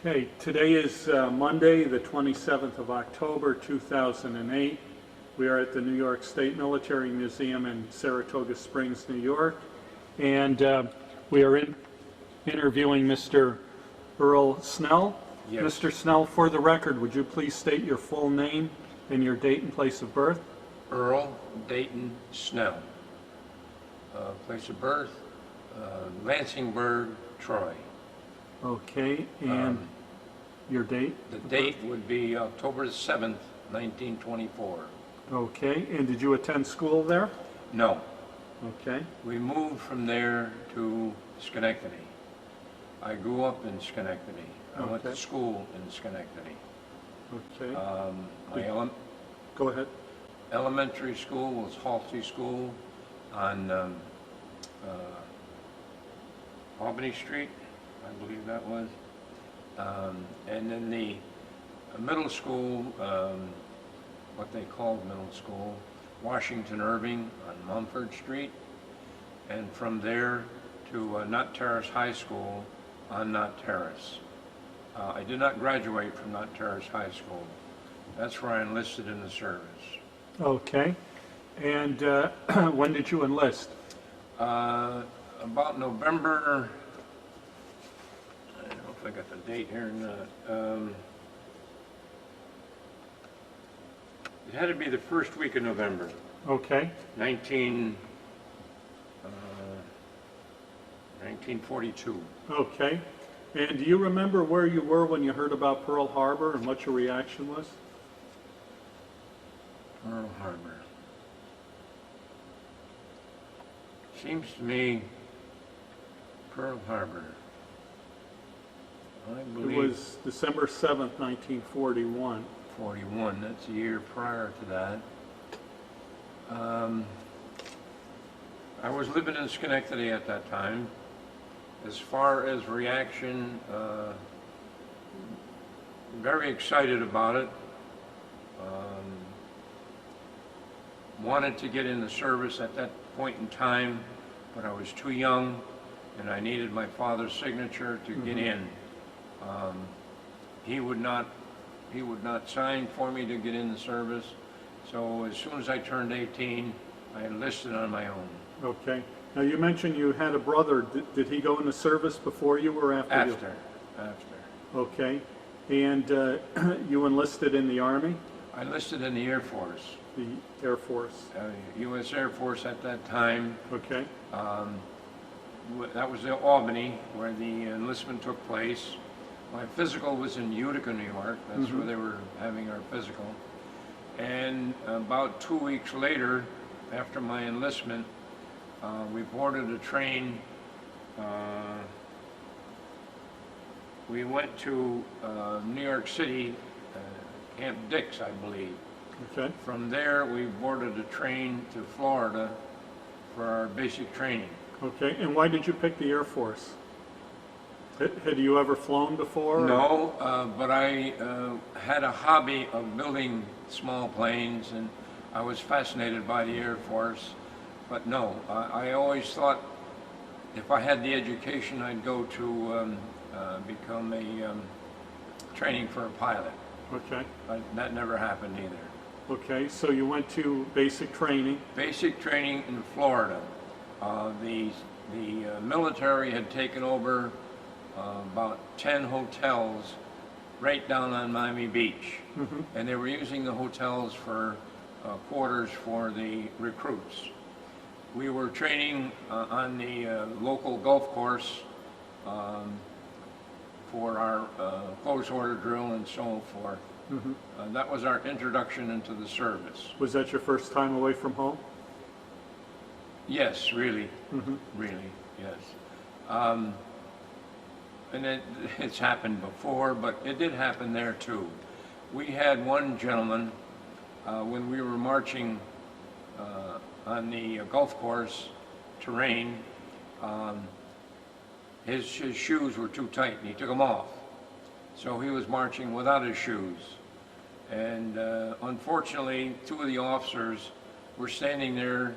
Okay, today is Monday, the 27th of October, 2008. We are at the New York State Military Museum in Saratoga Springs, New York, and we are interviewing Mr. Earl Snell. Yes. Mr. Snell, for the record, would you please state your full name and your date and place of birth? Earl Dayton Snell. Place of birth, Lansingburgh, Troy. Okay, and your date? The date would be October 7th, 1924. Okay, and did you attend school there? No, Okay, we moved from there to Schenectady. I grew up in Schenectady. I went to Okay. school in Schenectady. okay. My Go ahead. elementary school was Halsey School on Albany Street, I believe that was. And then the middle school, what they called middle school, Washington Irving on Mumford Street. And from there to Knott Terrace High School on Knott Terrace. I did not graduate from Knott Terrace High School. That's where I enlisted in the service. Okay, and when did you enlist? About November, I don't know if I got the date here or not. It had to be the first week of November, Okay, 1942. okay. And do you remember where you were when you heard about Pearl Harbor and what your reaction was? Pearl Harbor. Seems to me, Pearl Harbor, I It believe was December 7th, 1941. 41, that's a year prior to that. I was living in Schenectady at that time. As far as reaction, very excited about it. Wanted to get in the service at that point in time, but I was too young and I needed my father's signature to get in. He would not sign for me to get in the service, so as soon as I turned 18, I enlisted on my own. Okay. Now you mentioned you had a brother. Did he go into service before you or after you? After. Okay. And you enlisted in the Army? I enlisted in the Air Force, The Air Force? U.S. Air Force at that time. Okay. That was in Albany, where the enlistment took place. My physical was in Utica, New York. That's where they were having our physical. And about 2 weeks later, after my enlistment, we boarded a train. We went to New York City, Camp Dix, I believe. Okay. From there, we boarded a train to Florida for our basic training. Okay. And why did you pick the Air Force? Had you ever flown before? or- No, but I had a hobby of building small planes, and I was fascinated by the Air Force. But no, I always thought if I had the education, I'd go to become a training for a pilot. Okay. But that never happened either. Okay. So you went to basic training. Basic training in Florida. The military had taken over about 10 hotels right down on Miami Beach. And they were using the hotels for quarters for the recruits. We were training on the local golf course for our close order drill and so forth. That was our introduction into the service. Was that your first time away from home? Yes, really, really, yes. And it's happened before, but it did happen there too. We had one gentleman, when we were marching on the golf course terrain, his shoes were too tight and he took them off. So he was marching without his shoes. And unfortunately, two of the officers were standing there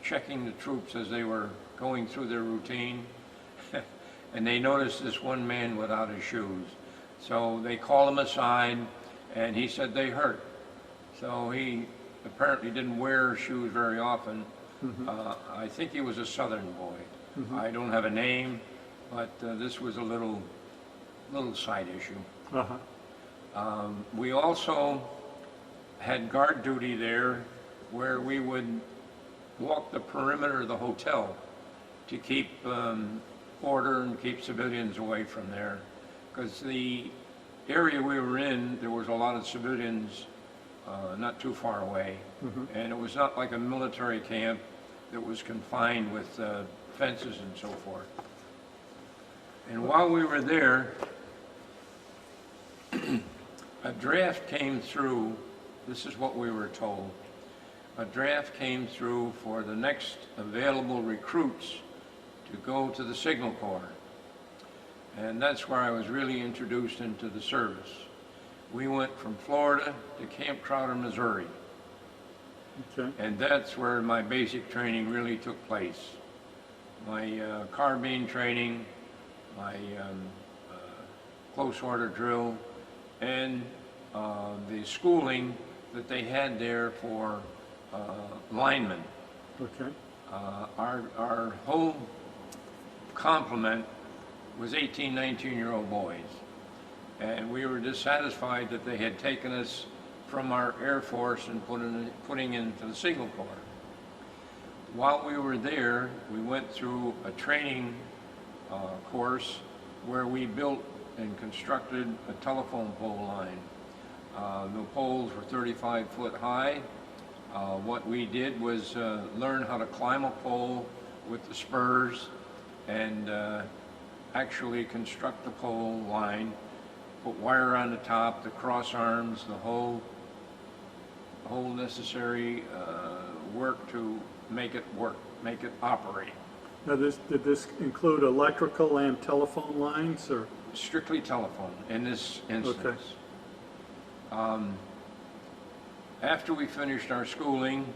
checking the troops as they were going through their routine. And they noticed this one man without his shoes. So they called him aside, and he said they hurt. So he apparently didn't wear shoes very often. I think he was a Southern boy. I don't have a name, but this was a little side issue. We also had guard duty there, where we would walk the perimeter of the hotel to keep order and keep civilians away from there. Because the area we were in, there was a lot of civilians not too far away. And it was not like a military camp that was confined with fences and so forth. And while we were there, a draft came through. This is what we were told. A draft came through for the next available recruits to go to the Signal Corps. And that's where I was really introduced into the service. We went from Florida to Camp Crowder, Missouri. And that's where my basic training really took place. My carbine training, my close order drill, and the schooling that they had there for linemen. Our whole complement was 18, 19-year-old boys. And we were dissatisfied that they had taken us from our Air Force and putting into the Signal Corps. While we were there, we went through a training course where we built and constructed a telephone pole line. The poles were 35 foot high. What we did was learn how to climb a pole with the spurs and actually construct the pole line, put wire on the top, the cross arms, the whole necessary work to make it work, make it operate. Now, did this include electrical and telephone lines, or? Strictly telephone in this instance. After we finished our schooling,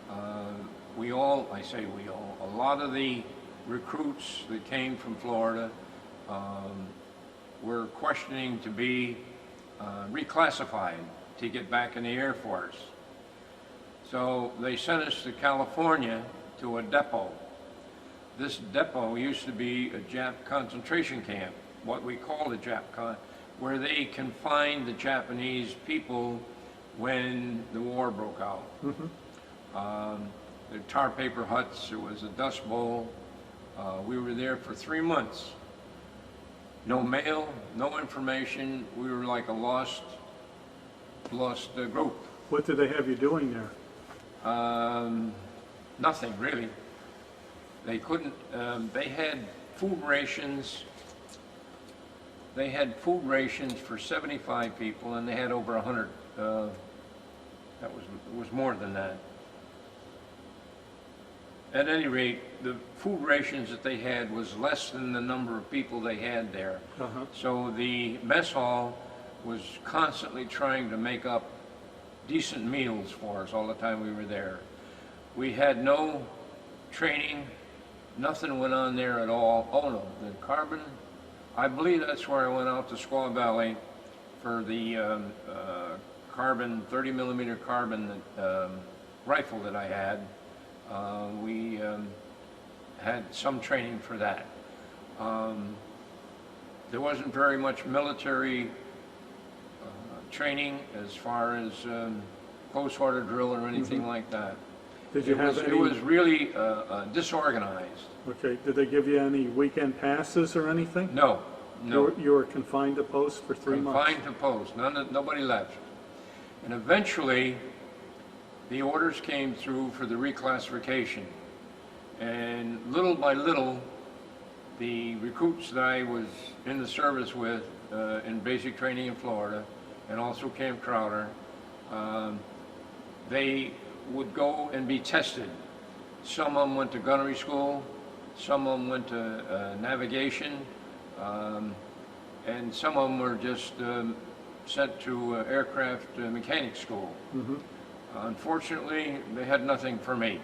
a lot of the recruits that came from Florida were questioning to be reclassified to get back in the Air Force. So they sent us to California to a depot. This depot used to be a Jap concentration camp, what we called a Jap con, where they confined the Japanese people when the war broke out. The tar paper huts, it was a dust bowl. We were there for 3 months. No mail, no information. We were like a lost group. What did they have you doing there? Nothing really. They couldn't, they had food rations. They had food rations for 75 people, and they had over 100. It was more than that. At any rate, the food rations that they had was less than the number of people they had there. So the mess hall was constantly trying to make up decent meals for us all the time we were there. We had no training, nothing went on there at all. Oh no, the carbon, I believe that's where I went out to Squaw Valley for the carbon, 30 millimeter carbon rifle that I had. We had some training for that. There wasn't very much military training as far as close order drill or anything like that. Did you have any? It was really disorganized. Okay. Did they give you any weekend passes or anything? No, no. You were confined to post for 3 months? Confined to post. Nobody left. And eventually, the orders came through for the reclassification. And little by little, the recruits that I was in the service with in basic training in Florida and also Camp Crowder, they would go and be tested. Some of them went to gunnery school, some of them went to navigation, and some of them were just sent to aircraft mechanic school. Unfortunately, they had nothing for me.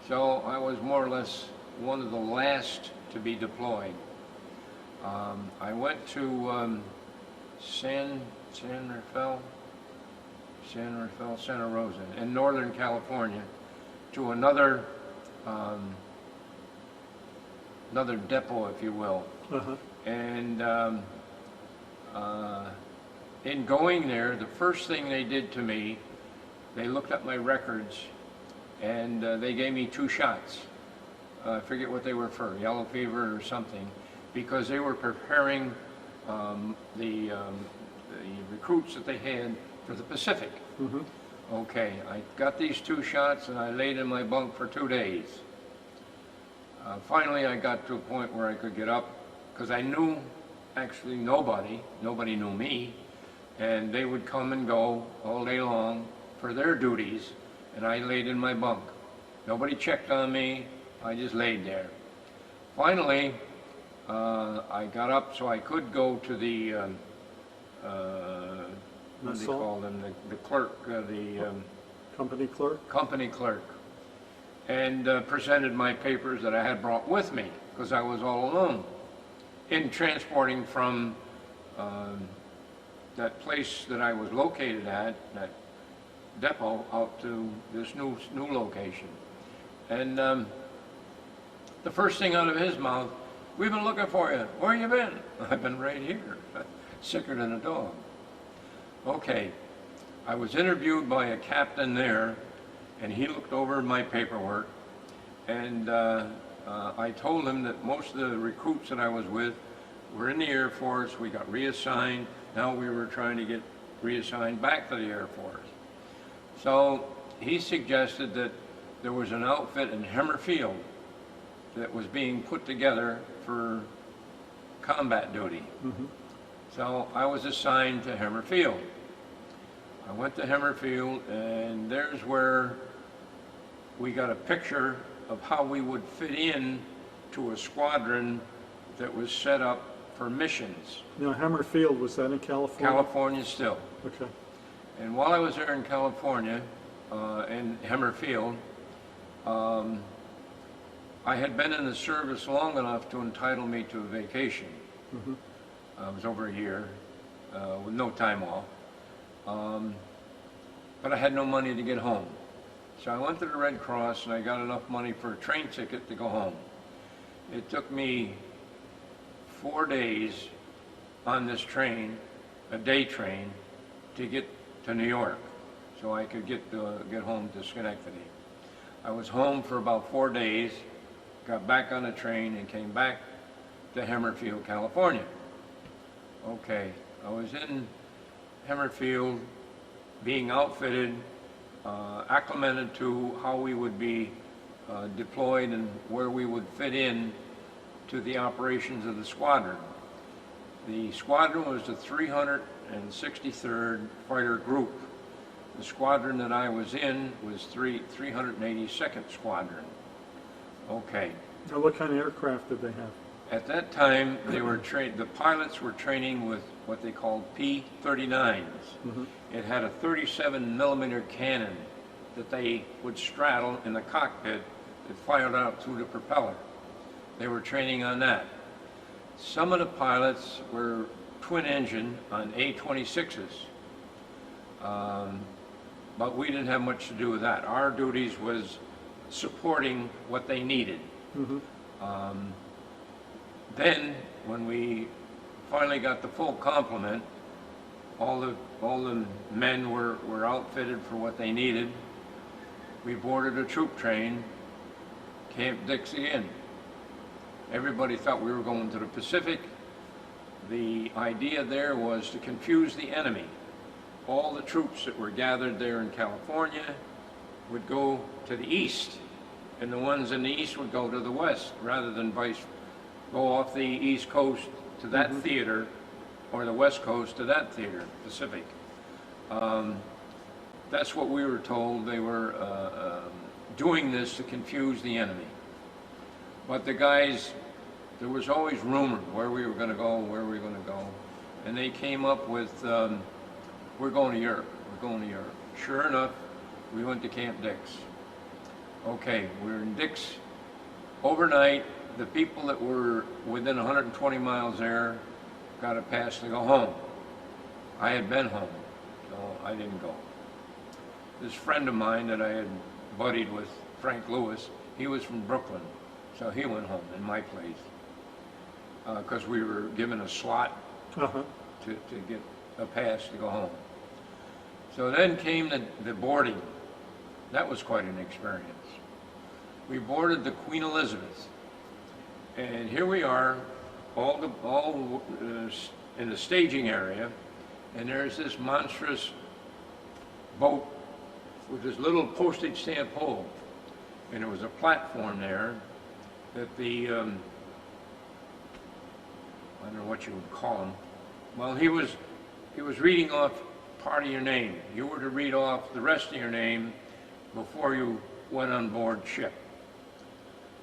So I was more or less one of the last to be deployed. I went to Santa Rosa, in Northern California, to another depot, if you will. Uh-huh. And in going there, the first thing they did to me, they looked up my records, and they gave me 2 shots. I forget what they were for, yellow fever or something, because they were preparing the recruits that they had for the Pacific. Mm-hmm. Okay, I got these 2 shots and I laid in my bunk for 2 days. Finally, I got to a point where I could get up, because I knew actually nobody knew me, and they would come and go all day long for their duties, and I laid in my bunk. Nobody checked on me, I just laid there. Finally, I got up so I could go to the, what do they call them, the clerk, Company clerk? company clerk, and presented my papers that I had brought with me, because I was all alone in transporting from that place that I was located at, that depot, out to this new location. And the first thing out of his mouth, "We've been looking for you. Where you been?" "I've been right here." Sicker than a dog. Okay, I was interviewed by a captain there, and he looked over my paperwork, and I told him that most of the recruits that I was with were in the Air Force. We got reassigned. Now we were trying to get reassigned back to the Air Force. So he suggested that there was an outfit in Hemmerfield that was being put together for combat duty. Mm-hmm. So I was assigned to Hemmerfield. I went to Hemmerfield, and there's where we got a picture of how we would fit in to a squadron that was set up for missions. Now, Hammerfield, was that in California? California still. Okay. And while I was there in California, in Hemmerfield, I had been in the service long enough to entitle me to a vacation. Mm-hmm. It was over a year, with no time off. But I had no money to get home. So I went to the Red Cross and I got enough money for a train ticket to go home. It took me 4 days on this train, a day train, to get to New York, so I could get home to Schenectady. I was home for about 4 days, got back on the train and came back to Hemmerfield, California. Okay, I was in Hemmerfield being outfitted, acclimated to how we would be deployed and where we would fit in to the operations of the squadron. The squadron was the 363rd Fighter Group. The squadron that I was in was 382nd Squadron. Okay. Now, what kind of aircraft did they have? At that time, they were the pilots were training with what they called P-39s. Mm-hmm. It had a 37mm cannon that they would straddle in the cockpit that fired out through the propeller. They were training on that. Some of the pilots were twin engine on A-26s, but we didn't have much to do with that. Our duties was supporting what they needed. Mm-hmm. Then, when we finally got the full complement, all the men were outfitted for what they needed. We boarded a troop train, Camp Dixie Inn. Everybody thought we were going to the Pacific. The idea there was to confuse the enemy. All the troops that were gathered there in California would go to the east, and the ones in the east would go to the west, rather than go off the east coast to that Mm-hmm. theater, or the west coast to that theater, Pacific. That's what we were told. They were doing this to confuse the enemy. But the guys, there was always rumor where we were going to go, and they came up with, we're going to Europe, Sure enough, we went to Camp Dix. Okay, we were in Dix overnight. The people that were within 120 miles there got a pass to go home. I had been home, so I didn't go. This friend of mine that I had buddied with, Frank Lewis, he was from Brooklyn, so he went home in my place because we were given a slot to get a pass to go home. So then came the boarding. That was quite an experience. We boarded the Queen Elizabeth, and here we are, all in the staging area, and there's this monstrous boat with this little postage stamp hole, and there was a platform there that the I don't know what you would call him. Well, he was reading off part of your name. You were to read off the rest of your name before you went on board ship.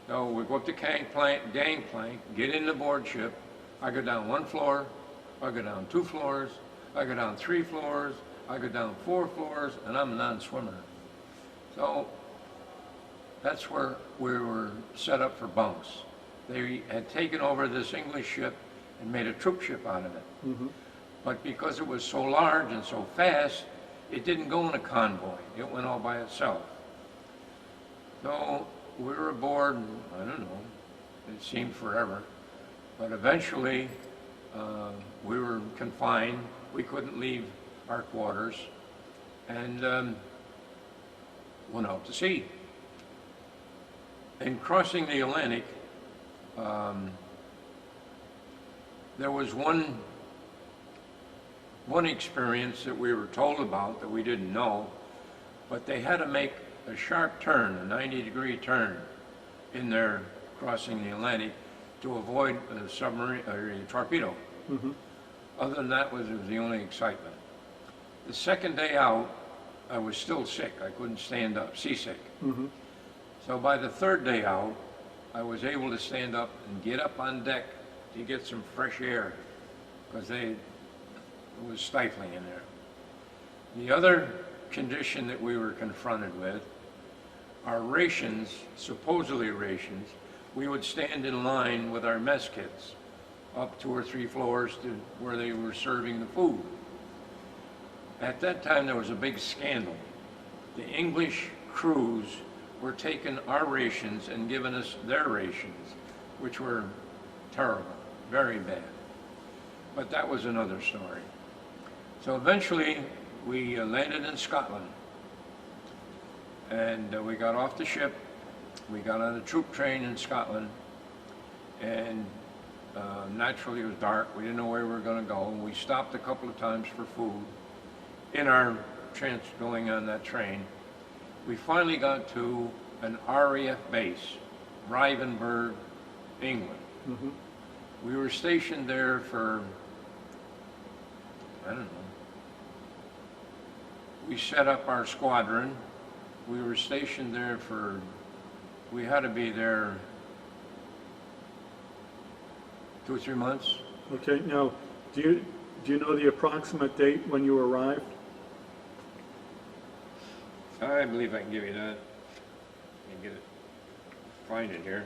So we go up the gangplank, get in the board ship. I go down 1 floor, I go down 2 floors, I go down 3 floors, I go down 4 floors, and I'm a non-swimmer. So that's where we were set up for bunks. They had taken over this English ship and made a troop ship out of it. But because it was so large and so fast, it didn't go in a convoy. It went all by itself. So we were aboard, I don't know, it seemed forever. But eventually, we were confined. We couldn't leave our quarters and went out to sea. In crossing the Atlantic, there was one experience that we were told about that we didn't know, but they had to make a sharp turn, a 90-degree turn in their crossing the Atlantic to avoid a submarine or a torpedo. Other than that, it was the only excitement. The second day out, I was still sick. I couldn't stand up, seasick. So by the third day out, I was able to stand up and get up on deck to get some fresh air because it was stifling in there. The other condition that we were confronted with, our rations, supposedly rations, we would stand in line with our mess kits up 2 or 3 floors to where they were serving the food. At that time, there was a big scandal. The English crews were taking our rations and giving us their rations, which were terrible, very bad. But that was another story. So eventually, we landed in Scotland. And we got off the ship. We got on a troop train in Scotland. And naturally, it was dark. We didn't know where we were going to go. We stopped a couple of times for food in our going on that train. We finally got to an RAF base, Rivenburg, England. We were stationed there for, I don't know, we set up our squadron. We were stationed there for, we had to be there 2 or 3 months. Okay, now, do you know the approximate date when you arrived? I believe I can give you that. And get it, find it here.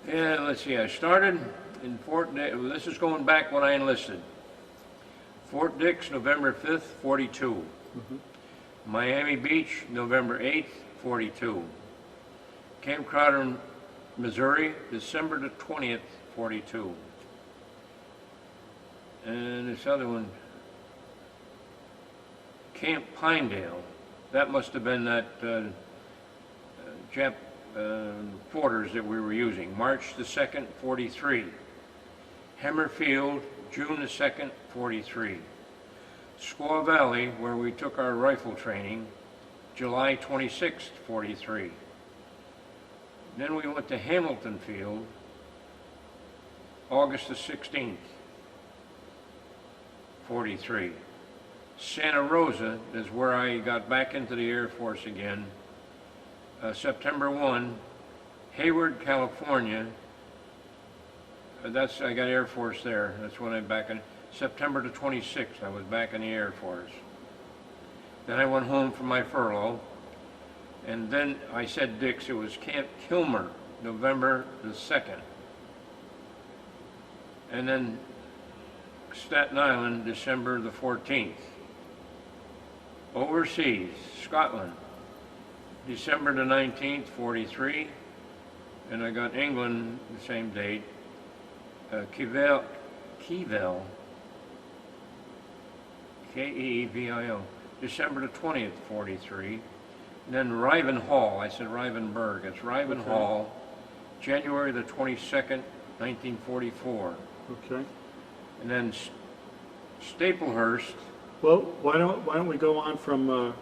Yeah, let's see, I started in Fort Dix, this is going back when I enlisted. Fort Dix, November 5th, 42. Miami Beach, November 8th, 42. Camp Crowder, Missouri, December the 20th, 42. And this other one, Camp Pinedale, that must have been that Jap quarters that we were using. March the 2nd, 43. Hemmerfield, June the 2nd, 43. Squaw Valley, where we took our rifle training, July 26th, 43. Then we went to Hamilton Field, August the 16th, 43. Santa Rosa is where I got back into the Air Force again, September 1. Hayward, California, I got Air Force there. That's when I'm back in. September the 26th, I was back in the Air Force. Then I went home for my furlough. And then I said Dick's, it was Camp Kilmer, November the 2nd. And then Staten Island, December the 14th. Overseas, Scotland, December the 19th, 43. And I got England the same date. Kevil, K-E-E-V-I-O, December the 20th, 43. And then Rivenhall, I said Rivenburgh, it's Rivenhall, January the 22nd, 1944. Okay. And then Staplehurst. Well, why don't we go on from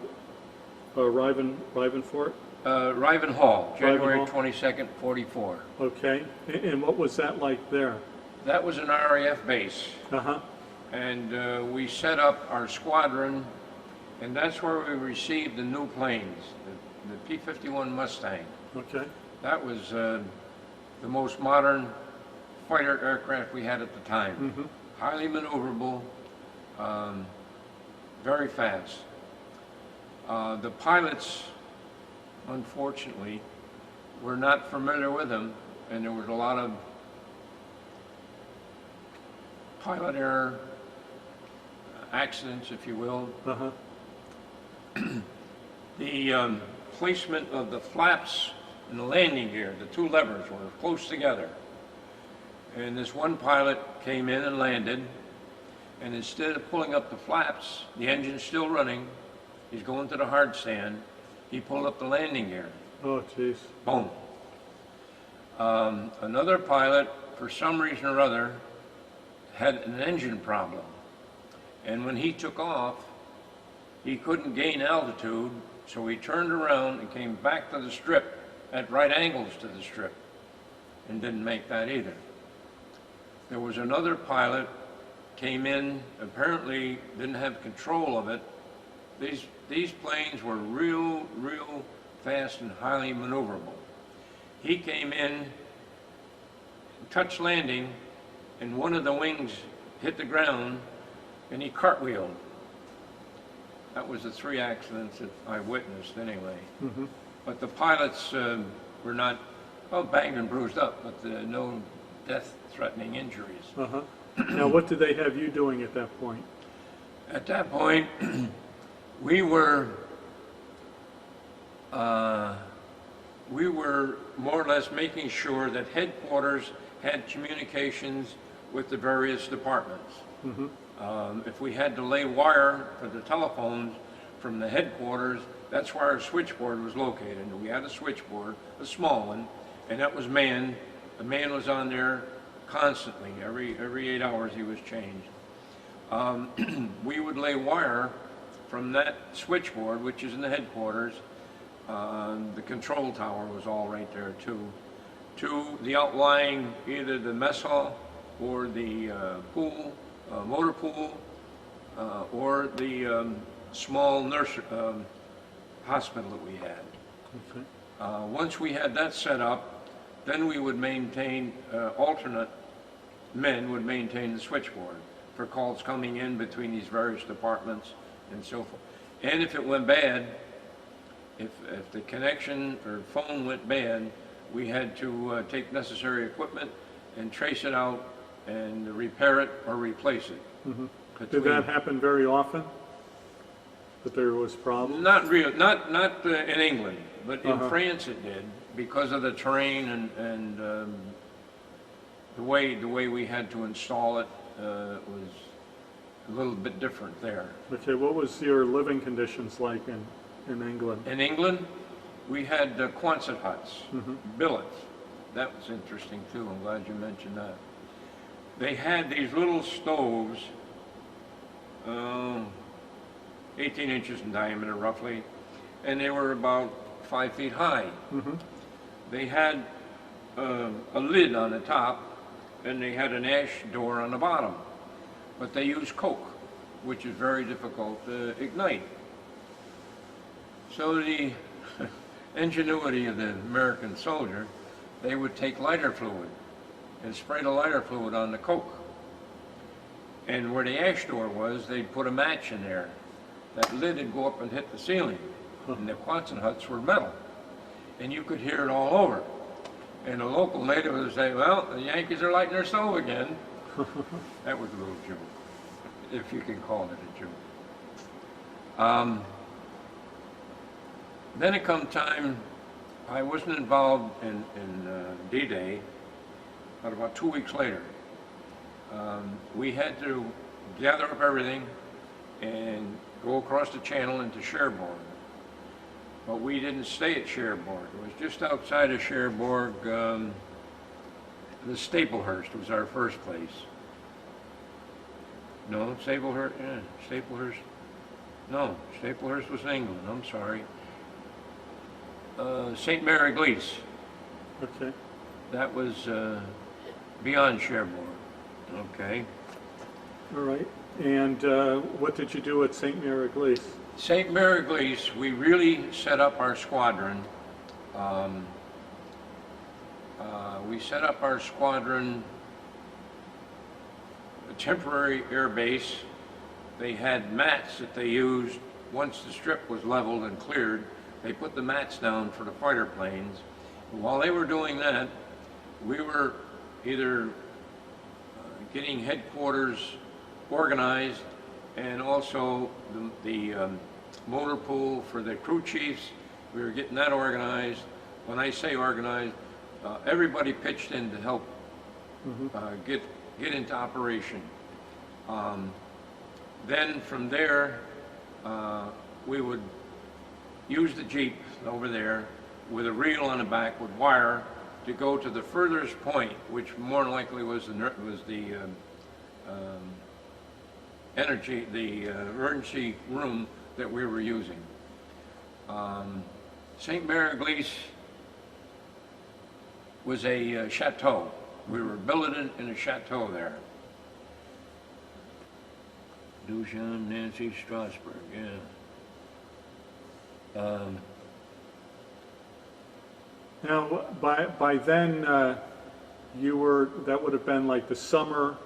Rivenfort? Rivenhall, January Rivenhall. 22nd, 44. Okay. And what was that like there? That was an RAF base. Uh-huh. And we set up our squadron, and that's where we received the new planes, the P-51 Mustang. Okay. That was the most modern fighter aircraft we had at the time. Mm-hmm. Highly maneuverable, very fast. The pilots, unfortunately, were not familiar with them, and there was a lot of pilot error, accidents, if you will. Uh-huh. The placement of the flaps and the landing gear, the two levers were close together. And this one pilot came in and landed, and instead of pulling up the flaps, the engine's still running, he's going to the hard stand, he pulled up the landing gear. Oh, jeez. Boom. Another pilot, for some reason or other, had an engine problem. And when he took off, he couldn't gain altitude, so he turned around and came back to the strip at right angles to the strip, and didn't make that either. There was another pilot, came in, apparently didn't have control of it. These planes were real fast and highly maneuverable. He came in, touched landing, and one of the wings hit the ground, and he cartwheeled. That was the 3 accidents that I witnessed anyway. Mm-hmm. But the pilots were not, well, banged and bruised up, but no death-threatening injuries. Uh-huh. Now, what did they have you doing at that point? At that point, we were more or less making sure that headquarters had communications with the various departments. Mm-hmm. If we had to lay wire for the telephones from the headquarters, that's where our switchboard was located. And we had a switchboard, a small one, and that was manned. The man was on there constantly. Every 8 hours he was changed. We would lay wire from that switchboard, which is in the headquarters. The control tower was all right there too, to the outlying, either the mess hall or the pool, motor pool, or the small nurse hospital that we had. Okay. Once we had that set up, then we would maintain, alternate men would maintain the switchboard for calls coming in between these various departments and so forth. And if it went bad, if the connection or phone went bad, we had to take necessary equipment and trace it out and repair it or replace it. Mm-hmm. Did that happen very often? That there was problems? Not in England, but in Uh-huh. France it did, because of the terrain and the way we had to install it was a little bit different there. Okay, what was your living conditions like in England? In England, we had Quonset huts, Mm-hmm. billets. That was interesting too. I'm glad you mentioned that. They had these little stoves, 18 inches in diameter roughly, and they were about 5 feet high. Mm-hmm. They had a lid on the top, and they had an ash door on the bottom. But they used coke, which is very difficult to ignite. So the ingenuity of the American soldier, they would take lighter fluid and spray the lighter fluid on the coke. And where the ash door was, they'd put a match in there that lid would go up and hit the ceiling. And the Quonset huts were metal. And you could hear it all over. And a local native would say, well, the Yankees are lighting their stove again. That was a little joke, if you can call it a joke. Then it come time, I wasn't involved in D-Day, but about 2 weeks later, we had to gather up everything and go across the channel into Cherbourg. But we didn't stay at Cherbourg. It was just outside of Cherbourg. The Staplehurst was our first place. No, Staplehurst, yeah, Staplehurst. No, Staplehurst was in England, I'm sorry. St. Mary Glees. Okay. That was beyond Cherbourg. Okay. All right. And what did you do at St. Mary Glees? St. Mary Glees, we really set up our squadron. We set up our squadron, a temporary air base. They had mats that they used once the strip was leveled and cleared. They put the mats down for the fighter planes. While they were doing that, we were either getting headquarters organized and also the motor pool for the crew chiefs. We were getting that organized. When I say organized, everybody pitched in to help get into operation. Then from there, we would use the Jeep over there with a reel on the back with wire to go to the furthest point, which more than likely was the emergency room that we were using. St. Mary Glees was a chateau. We were billeted in a chateau there. Duchamp, Nancy, Strasbourg, yeah. Now, by then, you were, that would have been like the summer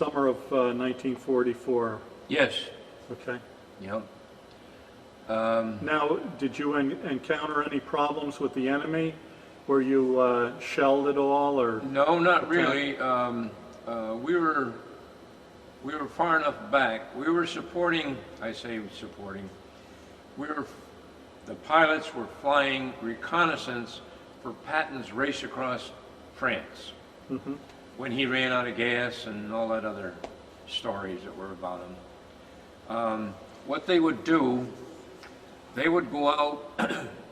of 1944. Yes. Okay. Yep. Now, did you encounter any problems with the enemy? Were you shelled at all, or? No, not really. We were far enough back. We were supporting, I say supporting, the pilots were flying reconnaissance for Patton's race across France when he ran out of gas and all that other stories that were about him. What they would do, they would go out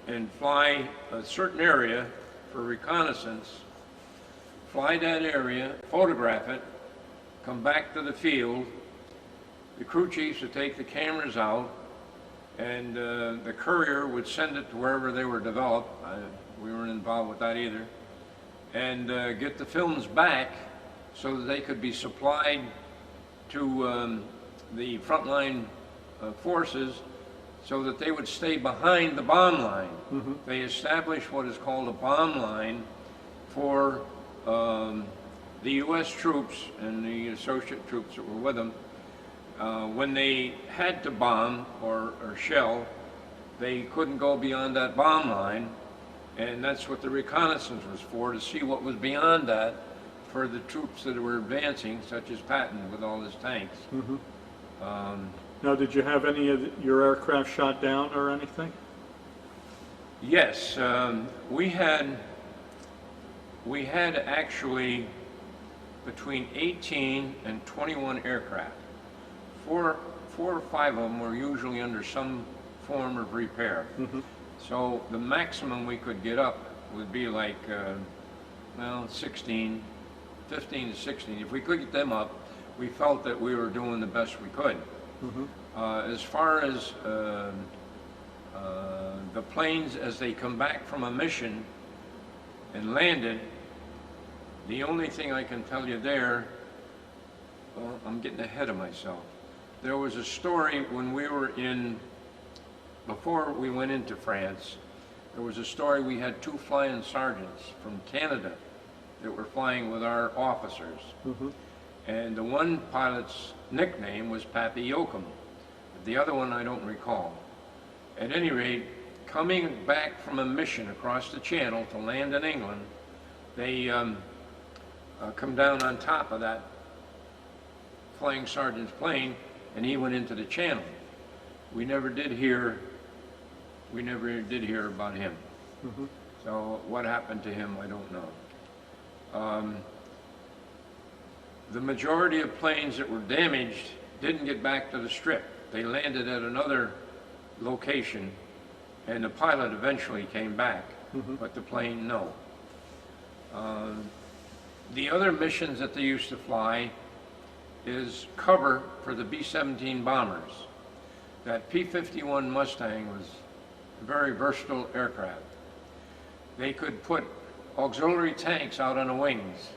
and fly a certain area for reconnaissance, fly that area, photograph it, come back to the field. The crew chiefs would take the cameras out, and the courier would send it to wherever they were developed. We weren't involved with that either. And get the films back so that they could be supplied to the frontline forces so that they would stay behind the bomb line. They established what is called a bomb line for the U.S. troops and the associate troops that were with them. When they had to bomb or shell, they couldn't go beyond that bomb line, and that's what the reconnaissance was for, to see what was beyond that for the troops that were advancing, such as Patton with all his tanks. Now, did you have any of your aircraft shot down or anything? Yes, we had actually between 18 and 21 aircraft. Four or five of them were usually under some form of repair. So the maximum we could get up would be like, well, 15 to 16. If we could get them up, we felt that we were doing the best we could. As far as the planes, as they come back from a mission and landed, the only thing I can tell you there, well, I'm getting ahead of myself. There was a story when we were before we went into France, there was a story, we had two flying sergeants from Canada that were flying with our officers. And the one pilot's nickname was Pappy Yoakum. The other one I don't recall. At any rate, coming back from a mission across the channel to land in England, they come down on top of that flying sergeant's plane, and he went into the channel. We never did hear about him. Mm-hmm. So what happened to him, I don't know. The majority of planes that were damaged didn't get back to the strip. They landed at another location, and the pilot eventually came back, Mm-hmm. but the plane, no. The other missions that they used to fly is cover for the B-17 bombers. That P-51 Mustang was a very versatile aircraft. They could put auxiliary tanks out on the wings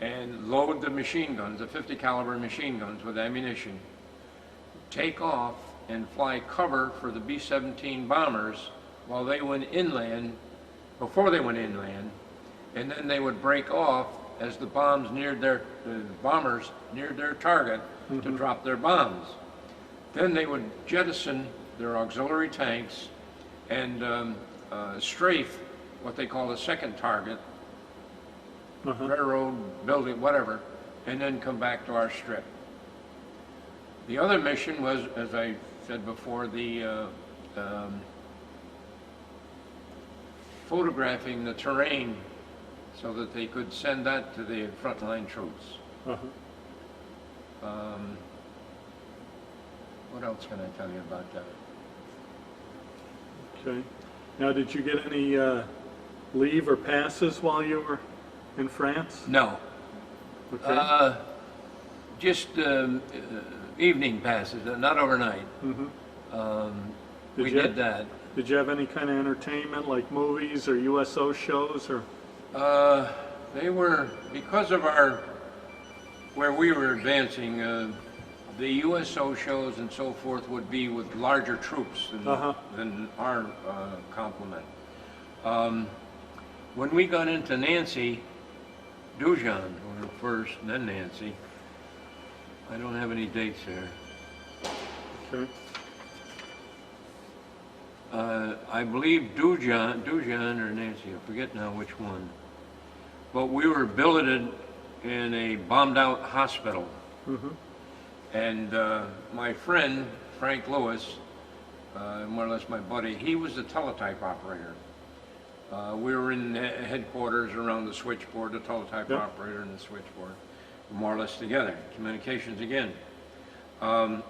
and load the machine guns, the 50 caliber machine guns with ammunition, take off and fly cover for the B-17 bombers while they went inland, before they went inland, and then they would break off as the bombers neared their target to drop their bombs. Then they would jettison their auxiliary tanks and strafe what they call a second target, railroad, building, whatever, and then come back to our strip. The other mission was, as I said before, the photographing the terrain so that they could send that to the frontline troops. What else can I tell you about that? Okay. Now, did you get any leave or passes while you were in France? No. Okay. Just evening passes, not overnight. We did that. Did you have any kind of entertainment, like movies or USO shows, or? They were, because of where we were advancing, the USO shows and so forth would be with larger troops than our complement. When we got into Nancy, Dujan were first, and then Nancy. I don't have any dates there. Okay. I believe Dujan or Nancy, I forget now which one. But we were billeted in a bombed out hospital. And my friend, Frank Lewis, more or less my buddy, he was the teletype operator. We were in headquarters around the switchboard, the teletype operator and the switchboard, more or less together, communications again. I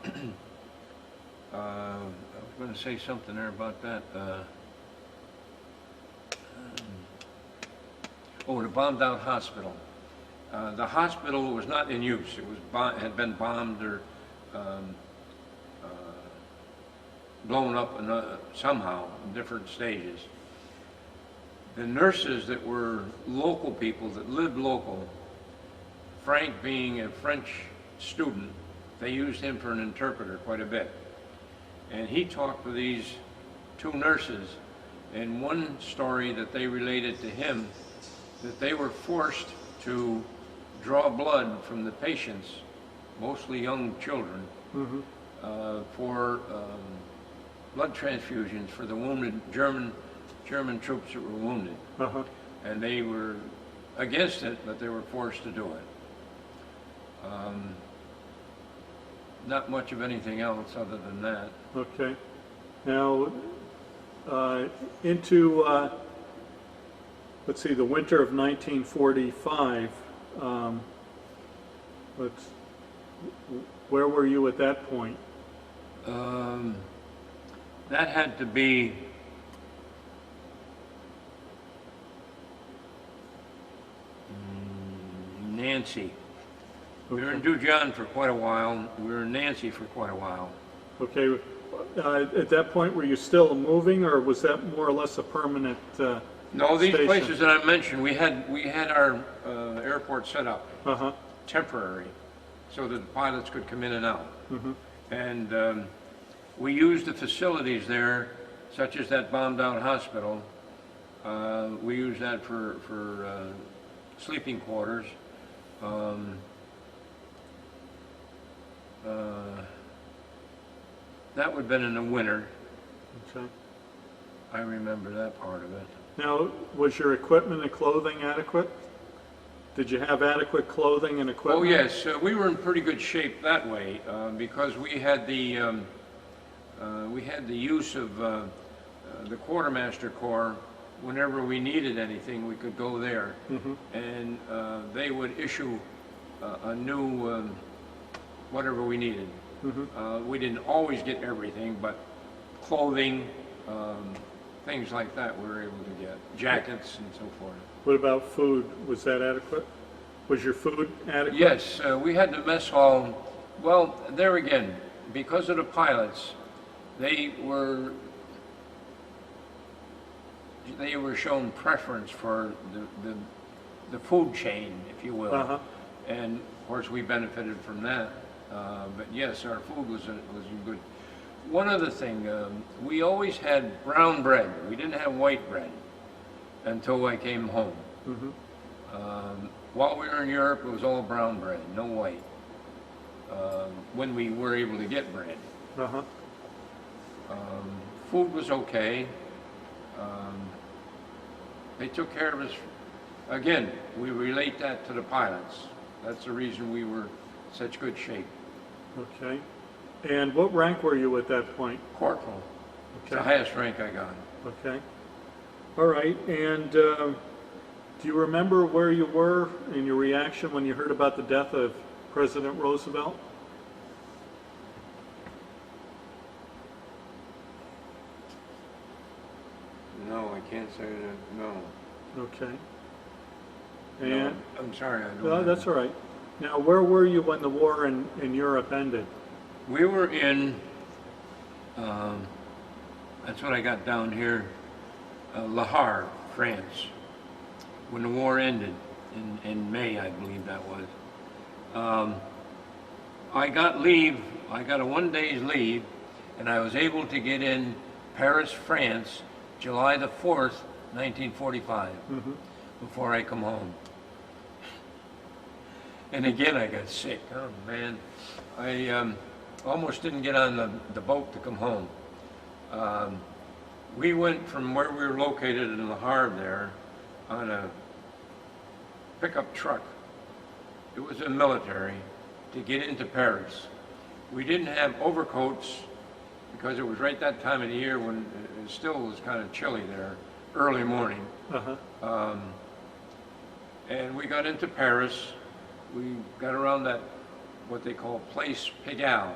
was going to say something there about that. The bombed out hospital. The hospital was not in use. It was had been bombed or blown up somehow in different stages. The nurses that were local people, that lived local, Frank being a French student, they used him for an interpreter quite a bit. And he talked with these two nurses, and one story that they related to him, that they were forced to draw blood from the patients, mostly young children, for blood transfusions for the wounded German troops that were wounded. And they were against it, but they were forced to do it. Not much of anything else other than that. Okay. Now, into, let's see, the winter of 1945, where were you at that point? That had to be Nancy. We were in Dujan for quite a while. We were in Nancy for quite a while. Okay. At that point, were you still moving, or was that more or less a permanent No, these station? places that I mentioned, we had our airport set up temporary, so that the pilots could come in and out. And we used the facilities there, such as that bombed out hospital. We used that for sleeping quarters. That would have been in the winter. Okay. I remember that part of it. Now, was your equipment and clothing adequate? Did you have adequate clothing and equipment? Oh, yes, we were in pretty good shape that way, because we had the use of the Quartermaster Corps. Whenever we needed anything, we could go there. And they would issue a new whatever we needed. We didn't always get everything, but clothing, things like that we were able to get, jackets and so forth. What about food? Was that adequate? Was your food adequate? Yes, we had the mess hall. Well, there again, because of the pilots, they were shown preference for the food chain, if you will. And of course we benefited from that. But yes, our food was good. One other thing, we always had brown bread. We didn't have white bread until I came home. While we were in Europe, it was all brown bread, no white, when we were able to get bread. Food was okay. They took care of us. Again, we relate that to the pilots. That's the reason we were in such good shape. Okay. And what rank were you at that point? Corporal. It's the Okay. highest rank I got. Okay. All right. And do you remember where you were in your reaction when you heard about the death of President Roosevelt? No, I can't say that, no. Okay. No, And I'm sorry, I don't no, know. that's all right. Now, where were you when the war in Europe ended? We were in, that's what I got down here, Le Havre, France, when the war ended in May, I believe that was. I got leave, I got a 1 day's leave, and I was able to get in Paris, France, July the 4th, 1945, before I come home. And again, I got sick. Oh, man. I almost didn't get on the boat to come home. We went from where we were located in Le Havre there on a pickup truck. It was a military to get into Paris. We didn't have overcoats because it was right that time of the year when it still was kind of chilly there, early morning. And we got into Paris. We got around that, what they call Place Pigalle.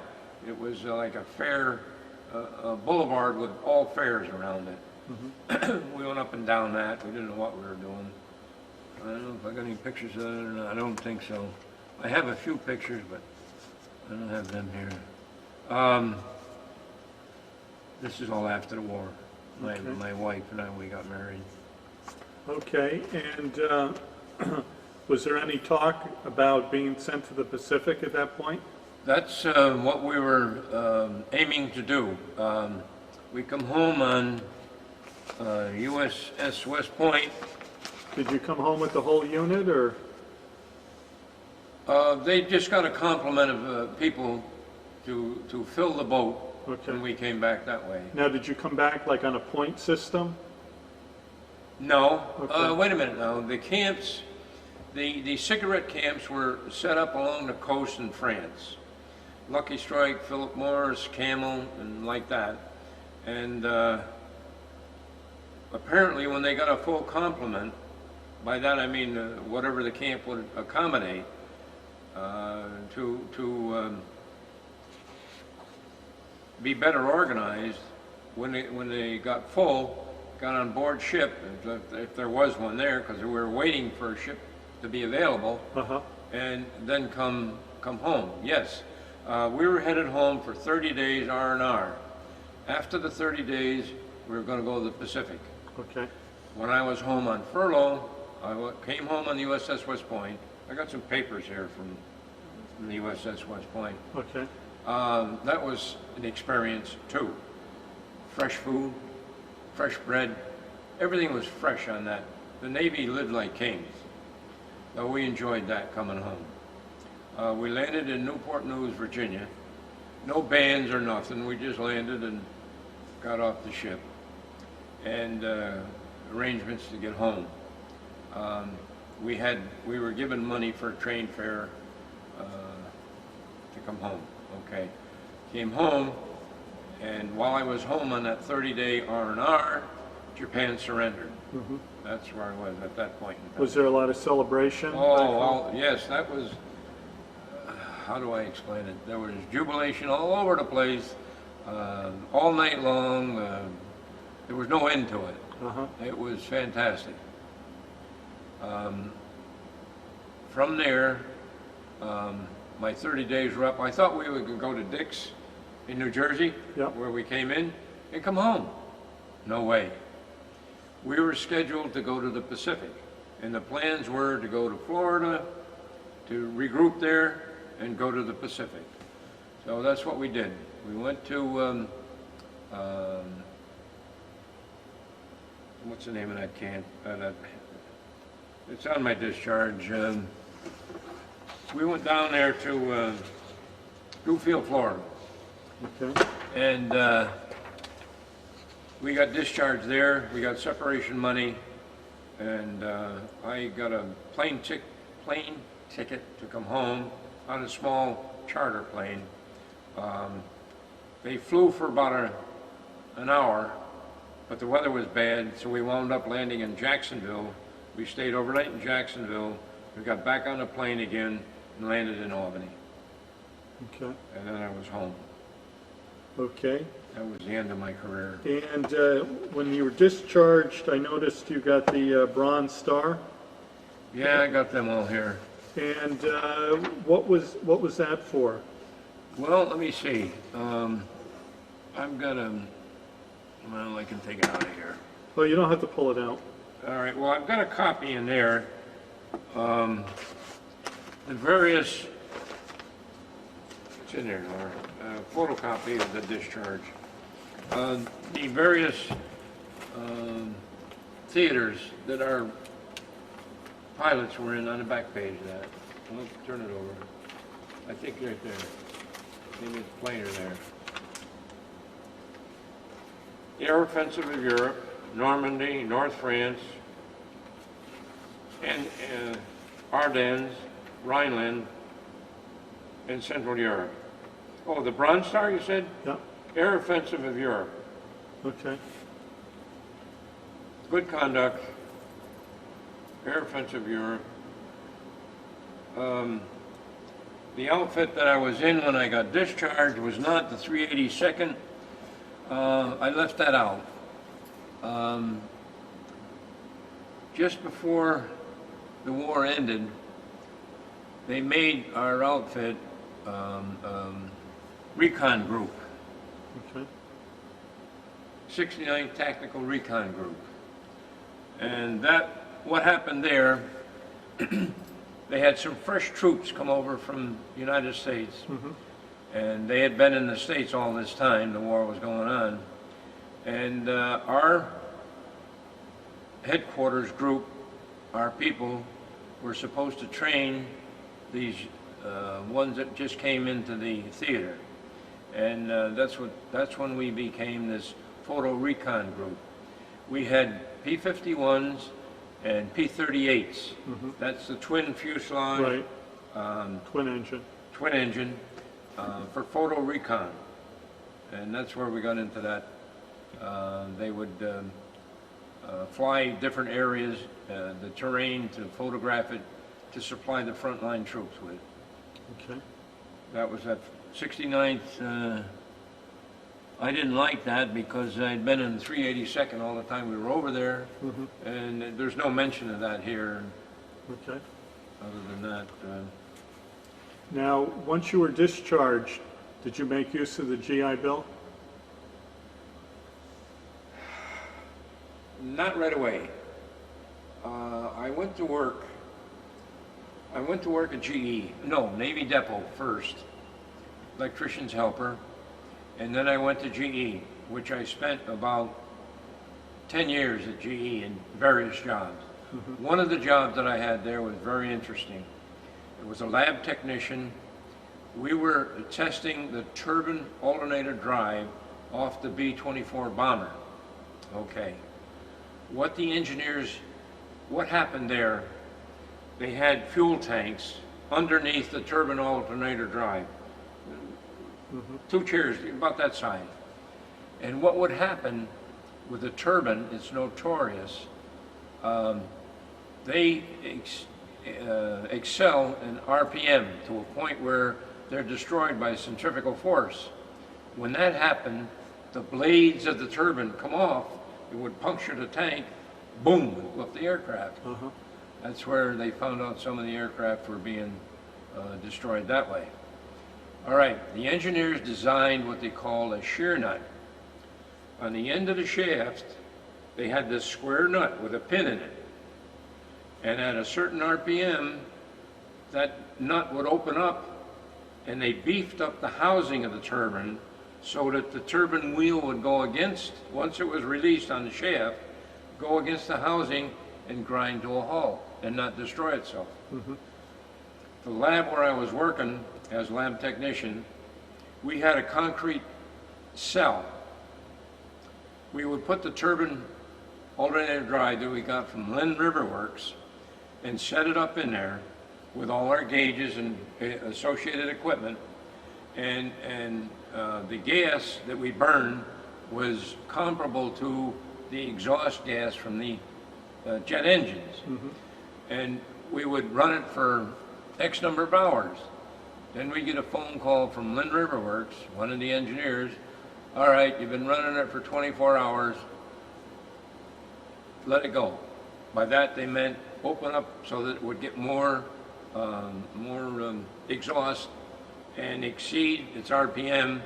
It was like a fair, a boulevard with all fairs around it. We went up and down that. We didn't know what we were doing. I don't know if I got any pictures of it or not. I don't think so. I have a few pictures, but I don't have them here. This is all after the war. My wife and I, we got married. Okay. And was there any talk about being sent to the Pacific at that point? That's what we were aiming to do. We come home on USS West Point. Did you come home with the whole unit, or? They just got a complement of people to fill the boat when we came back that way. Now, did you come back like on a point system? No. Okay. Wait a minute now. The camps, the cigarette camps were set up along the coast in France. Lucky Strike, Philip Morris, Camel, and like that. And apparently when they got a full complement, by that I mean whatever the camp would accommodate, to be better organized, when they got full, got on board ship, if there was one there, because we were waiting for a ship to be available, and then come home. Yes, we were headed home for 30 days R&R. After the 30 days, we were going to go to the Pacific. Okay. When I was home on furlough, I came home on the USS West Point. I got some papers here from the USS West Point. Okay. That was an experience too. Fresh food, fresh bread, everything was fresh on that. The Navy lived like kings. So we enjoyed that coming home. We landed in Newport News, Virginia. no bands or nothing. We just landed and got off the ship, and arrangements to get home. We were given money for a train fare to come home. Okay, came home, and while I was home on that 30-day R&R, Japan surrendered. Mm-hmm. That's where I was at that point in time. Was there a lot of celebration? Oh, well, yes, that was, how do I explain it? There was jubilation all over the place, all night long. There was no end to it. Uh-huh. It was fantastic. From there, my 30 days were up. I thought we would go to Dick's in New Jersey, Yep. where we came in, and come home. No way. We were scheduled to go to the Pacific, and the plans were to go to Florida, to regroup there, and go to the Pacific. So that's what we did. We went to, what's the name of that camp? It's on my discharge. We went down there to Newfield, Florida, Okay. and we got discharged there. We got separation money, and I got a plane ticket to come home on a small charter plane. They flew for about an hour, but the weather was bad, so we wound up landing in Jacksonville. We stayed overnight in Jacksonville. We got back on the plane again and landed in Albany. Okay. And then I was home. Okay. That was the end of my career. And when you were discharged, I noticed you got the Bronze Star. Yeah, I got them all here. And what was that for? Well, let me see. I've got a, well, I can take it out of here. Oh, you don't have to pull it out. All right, well, I've got a copy in there. The various, it's in there, Laura, photocopy of the discharge. The various theaters that our pilots were in on the back page of that. I'll turn it over. I think right there. Maybe it's plainer there. The Air Offensive of Europe, Normandy, North France, and Ardennes, Rhineland, and Central Europe. Oh, the Bronze Star, you said? Yeah. Air Offensive of Europe. Okay. Good conduct. Air Offensive of Europe. The outfit that I was in when I got discharged was not the 382nd. I left that out. Just before the war ended, they made our outfit Recon Group, Okay. 69th Tactical Recon Group. And that, what happened there, they had some fresh troops come over from the United States. Mm-hmm. And they had been in the States all this time, the war was going on. And our headquarters group, our people, were supposed to train these ones that just came into the theater. And that's when we became this photo recon group. We had P-51s and P-38s. Mm-hmm. That's the twin fuselage, Right. Twin engine. For photo recon, and that's where we got into that. They would fly different areas, the terrain, to photograph it, to supply the frontline troops with. Okay. That was at 69th. I didn't like that because I'd been in the 382nd all the time we were over there, Mm-hmm. and there's no mention of that here. Okay. Other than that, Now, once you were discharged, did you make use of the GI Bill? not right away. I went to work. I went to work at GE. No, Navy Depot first, electrician's helper, and then I went to GE, which I spent about 10 years at GE in various jobs. Mm-hmm. One of the jobs that I had there was very interesting. It was a lab technician we were testing the turbine alternator drive off the B-24 bomber. Okay. What happened there, they had fuel tanks underneath the turbine alternator drive. 2 chairs, about that size. And what would happen with the turbine, it's notorious, they excel in RPM to a point where they're destroyed by centrifugal force. When that happened, the blades of the turbine come off, it would puncture the tank, boom, it left the aircraft. That's where they found out some of the aircraft were being destroyed that way. All right, the engineers designed what they call a shear nut. On the end of the shaft, they had this square nut with a pin in it. And at a certain RPM, that nut would open up, and they beefed up the housing of the turbine so that the turbine wheel would go against, once it was released on the shaft, go against the housing and grind to a halt and not destroy itself. The lab where I was working as lab technician, we had a concrete cell. We would put the turbine alternator drive that we got from Lynn River Works and set it up in there with all our gauges and associated equipment, and the gas that we burned was comparable to the exhaust gas from the jet engines. And we would run it for X number of hours. Then we get a phone call from Lynn River Works, one of the engineers. All right, you've been running it for 24 hours. Let it go. By that they meant open up so that it would get more exhaust and exceed its RPM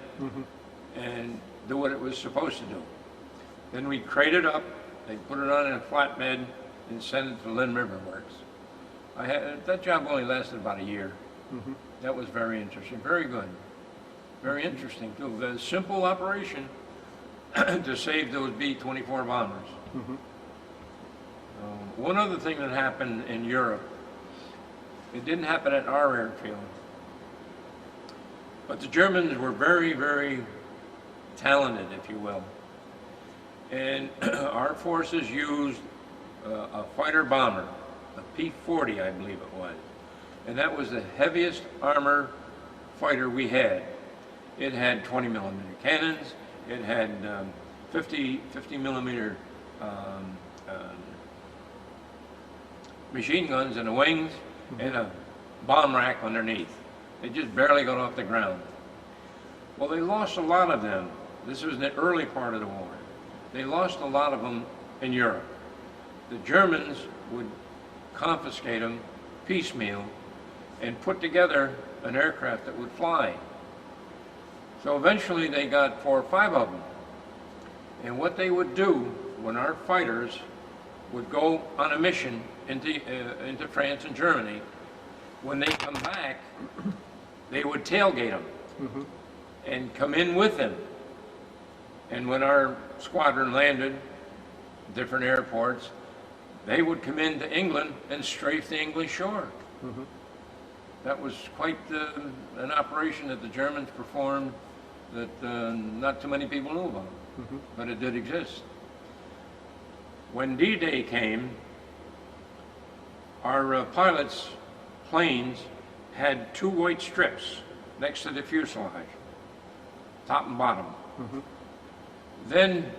and do what it was supposed to do. Then we crate it up, they put it on in a flatbed and send it to Lynn River Works. That job only lasted about a year. That was very interesting, very good. Very interesting too. The simple operation to save those B-24 bombers. One other thing that happened in Europe, it didn't happen at our airfield, but the Germans were very, very talented, if you will. And our forces used a fighter bomber, a P-40, I believe it was. And that was the heaviest armor fighter we had. It had 20 millimeter cannons, it had 50 millimeter machine guns in the wings, and a bomb rack underneath. They just barely got off the ground. Well, they lost a lot of them. This was in the early part of the war. They lost a lot of them in Europe. The Germans would confiscate them piecemeal and put together an aircraft that would fly. So eventually they got 4 or 5 of them. And what they would do when our fighters would go on a mission into France and Germany, when they come back, they would tailgate them and come in with them. And when our squadron landed different airports, they would come into England and strafe the English shore. That was quite an operation that the Germans performed that not too many people knew about, but it did exist. When D-Day came, our pilots' planes had 2 white strips next to the fuselage, top and bottom. Then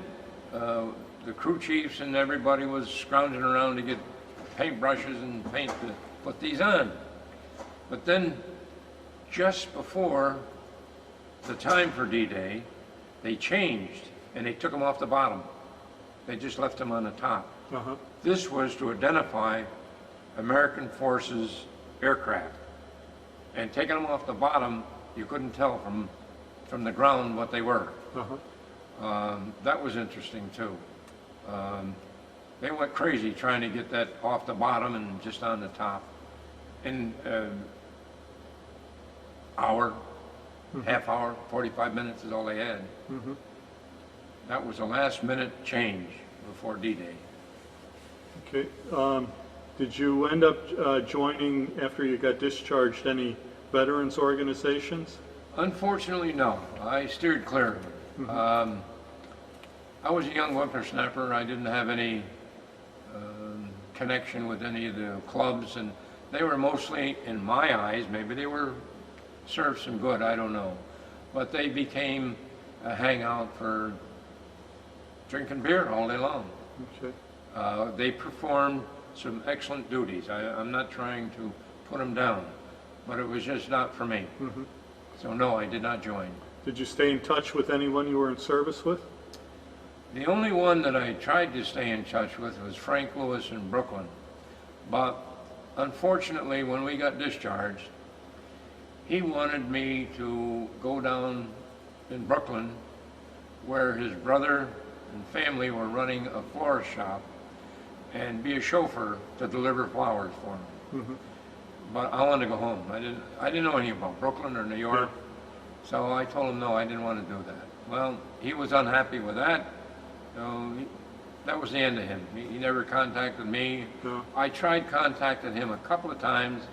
the crew chiefs and everybody was scrounging around to get paintbrushes and paint to put these on. But then, just before the time for D-Day, they changed and they took them off the bottom. They just left them on the top. This was to identify American forces aircraft. And taking them off the bottom, you couldn't tell from the ground what they were. That was interesting too. They went crazy trying to get that off the bottom and just on the top. In hour, half hour, 45 minutes is all they had. That was a last minute change before D-Day. Okay. Did you end up joining, after you got discharged, any veterans organizations? Unfortunately, no. I steered clear of it. I was a young whippersnapper. I didn't have any connection with any of the clubs, and they were mostly, in my eyes, maybe they were served some good, I don't know. But they became a hangout for drinking beer all day long. Okay. They performed some excellent duties. I'm not trying to put them down, but it was just not for me. So no, I did not join. Did you stay in touch with anyone you were in service with? The only one that I tried to stay in touch with was Frank Lewis in Brooklyn. But unfortunately, when we got discharged, he wanted me to go down in Brooklyn where his brother and family were running a florist shop and be a chauffeur to deliver flowers for him. But I wanted to go home. I didn't know anything about Brooklyn or New York, so I told him no, I didn't want to do that. Well, he was unhappy with that. So that was the end of him. He never contacted me. No. I tried contacting him a couple of times,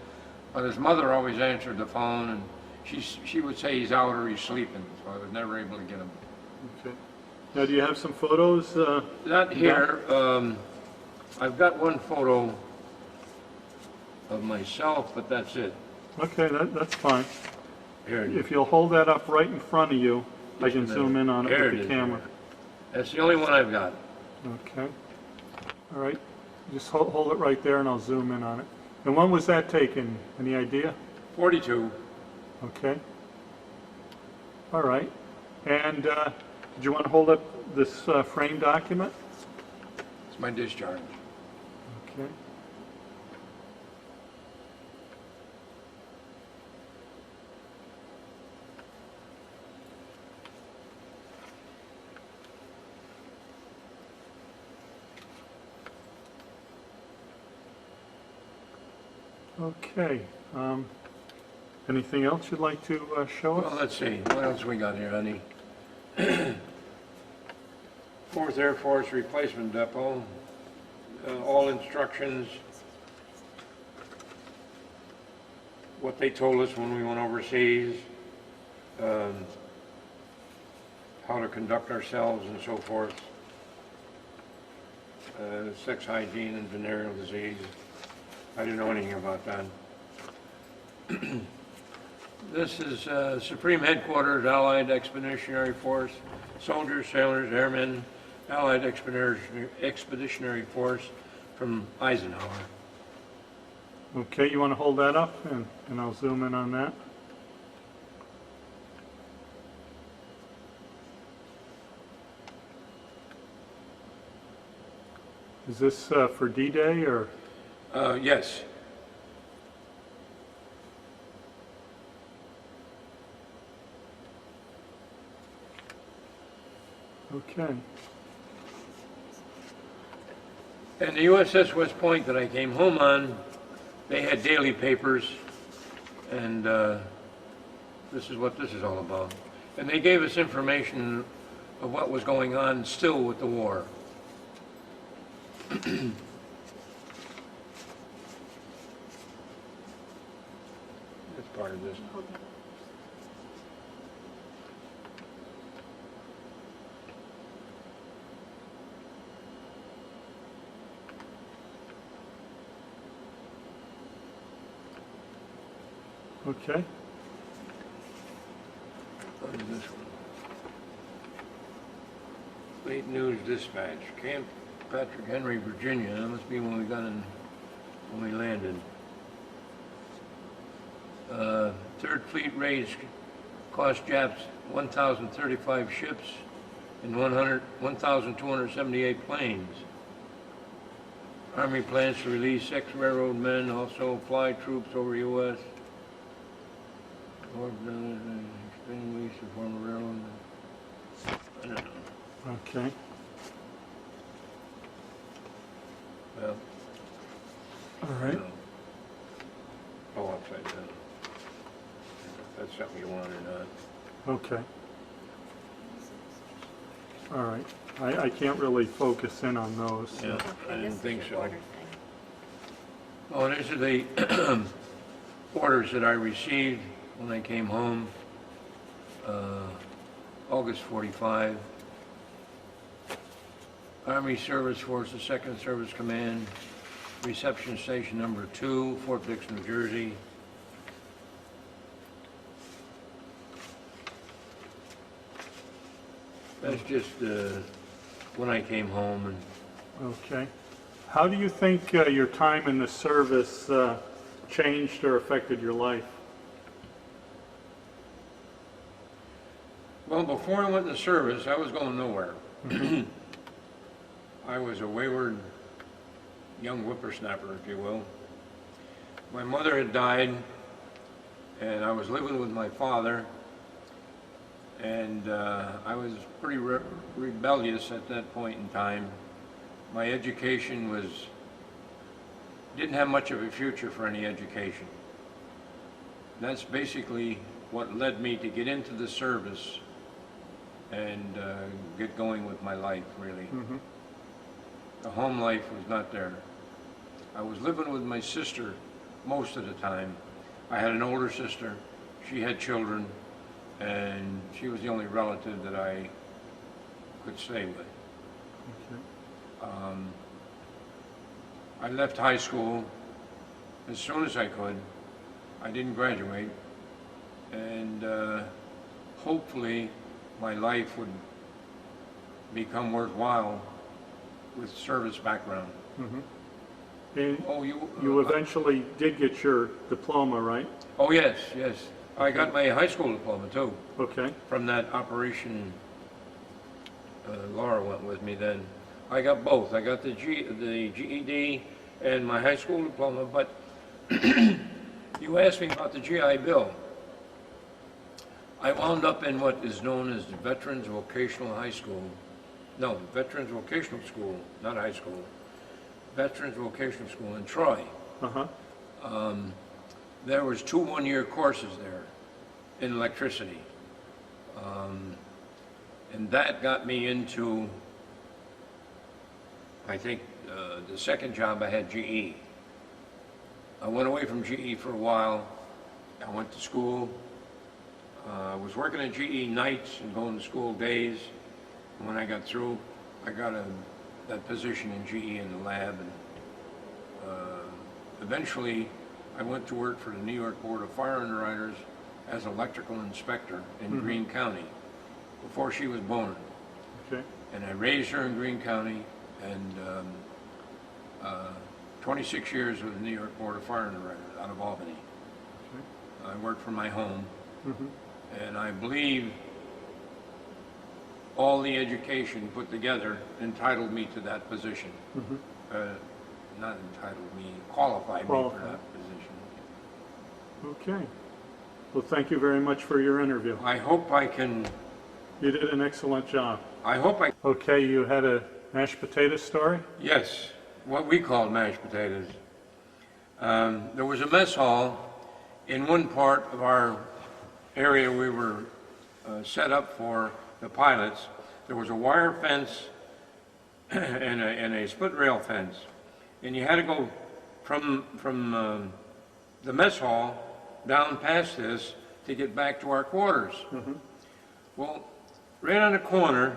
but his mother always answered the phone, and she would say he's out or he's sleeping, so I was never able to get him. Okay. Now, do you have some photos? Not here. I've got one photo of myself, but that's it. Okay, that's fine. Here it is. If you'll hold that up right in front of you, I can Just a zoom in on it Here with it the is. camera. That's the only one I've got. Okay. All right. Just hold it right there and I'll zoom in on it. And when was that taken? Any idea? 42. Okay. All right. And did you want to hold up this frame document? It's my discharge. Okay. Okay. Anything else you'd like to show Well, us? let's see. What else we got here, honey? 4th Air Force Replacement Depot. All instructions. What they told us when we went overseas. How to conduct ourselves and so forth. Sex hygiene and venereal disease. I didn't know anything about that. This is Supreme Headquarters, Allied Expeditionary Force, soldiers, sailors, airmen, Allied Expeditionary Force from Eisenhower. Okay, you want to hold that up and I'll zoom in on that. Is this for D-Day or? Yes. Okay. And the USS West Point that I came home on, they had daily papers, and this is what this is all about. And they gave us information of what was going on still with the war. That's part of this. Okay. What is this one? Late News Dispatch, Camp Patrick Henry, Virginia. That must be when we landed. 3rd Fleet raids cost Japs 1,035 ships and 1,278 planes. Army plans to release ex-railroad men, also fly troops over U.S. Extending lease of former railroad. I don't know. Okay. Well, All right. no. Oh, upside down. That's something you want or not. Okay. All right. I can't really focus in on those. Yeah, I And didn't this think is so. your order thing. Oh, and these are the orders that I received when I came home, August 45. Army Service Force, the 2nd Service Command, Reception Station Number 2, Fort Dix, New Jersey. That's just when I came home. And Okay. How do you think your time in the service changed or affected your life? well, before I went in the service, I was going nowhere. I was a wayward young whippersnapper, if you will. My mother had died, and I was living with my father, and I was pretty rebellious at that point in time. My education didn't have much of a future for any education. That's basically what led me to get into the service and get going with my life, really. The home life was not there. I was living with my sister most of the time. I had an older sister, she had children, and she was the only relative that I could stay with. Okay. I left high school as soon as I could. I didn't graduate, and hopefully my life would become worthwhile with service background. And Oh, you eventually did get your diploma, right? Oh, yes, yes. I got my high school diploma too, Okay. from that operation. Laura went with me then. I got both. I got the GED and my high school diploma, but you asked me about the GI Bill. I wound up in what is known as the Veterans Vocational High School. No, Veterans Vocational School, not high school. Veterans Vocational School in Troy. There was 2 one-year courses there in electricity. And that got me into, I think, the second job I had, GE. I went away from GE for a while. I went to school. I was working at GE nights and going to school days. And when I got through, I got that position in GE in the lab. And eventually, I went to work for the New York Board of Fire Underwriters as electrical inspector in Greene County before she was born. Okay. And I raised her in Greene County, and 26 years with the New York Board of Fire Underwriters out of Albany. Okay. I worked from my home, and I believe all the education put together entitled me to that position. Not entitled me, qualified me for that position. Okay. Well, thank you very much for your interview. I hope I can, You did an excellent job. I hope I, Okay, you had a mashed potato story? yes, what we call mashed potatoes. There was a mess hall in one part of our area we were set up for the pilots. There was a wire fence and a split rail fence. And you had to go from the mess hall down past this to get back to our quarters. Well, right on the corner,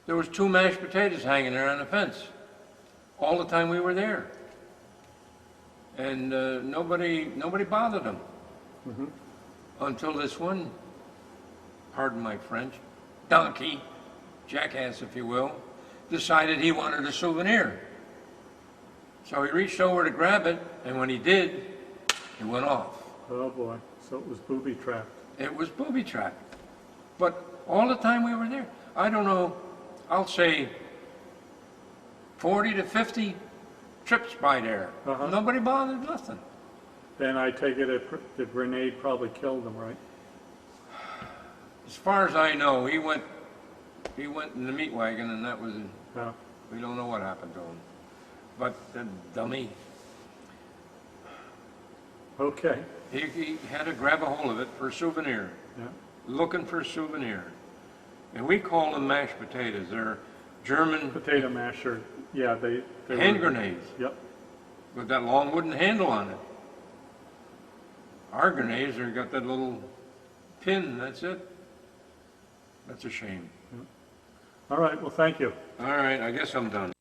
there was 2 mashed potatoes hanging there on the fence all the time we were there. And nobody bothered them until this one, pardon my French, donkey, jackass if you will, decided he wanted a souvenir. So he reached over to grab it, and when he did, it went off. Oh boy, so it was booby trapped. It was booby-trapped. But all the time we were there, I don't know, I'll say 40 to 50 trips by there. Nobody bothered, nothing. Then I take it the grenade probably killed him, right? As far as I know, he went in the meat wagon, and that was it. Yeah. We don't know what happened to him. But the dummy, Okay. he had to grab a hold of it for a souvenir, Yeah. looking for a souvenir. And we call them mashed potatoes. They're German Potato masher. Yeah, they hand were, grenades Yep. with that long wooden handle on it. Our grenades are got that little pin, that's it. That's a shame. All right, well, thank you. All right, I guess I'm done.